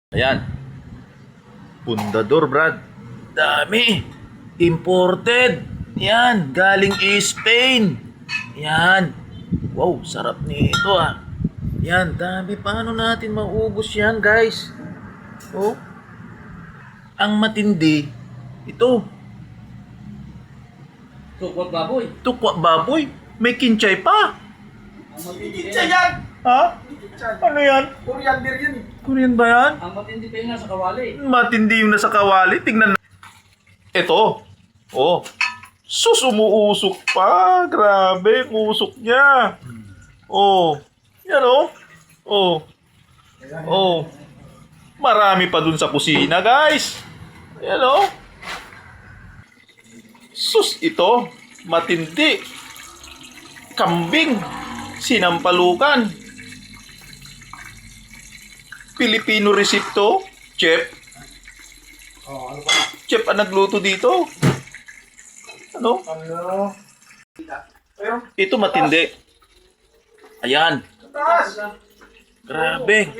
Ayan. Pundador, Brad. Dami. Imported. Yan. Galing Spain. Yan. Wow, sarap nito ah. Yan, dami. Paano natin maubos yan, guys? Oh. Ang matindi, ito. Tukwat baboy. Tukwa baboy. May kinchay pa. Ang matindi Kitsa pa yan. yan! Ha? Kitsa. Ano yan? Coriander yan eh. Korean ba yan? Ang matindi pa yun nasa kawali. Matindi yung nasa kawali. Tingnan na. Ito. Oh. Sus, umuusok pa. Grabe, usok niya. Oh. Yan oh. Oh. Oh. Marami pa dun sa kusina, guys. Ayan oh. Sus, ito. Matindi. Kambing. Sinampalukan. Filipino resipto. Chef. Oh, ano pa? Chef ang nagluto dito. Ano? Ano? Ayun. Ito matindi. Ayan. Taas! Grabe.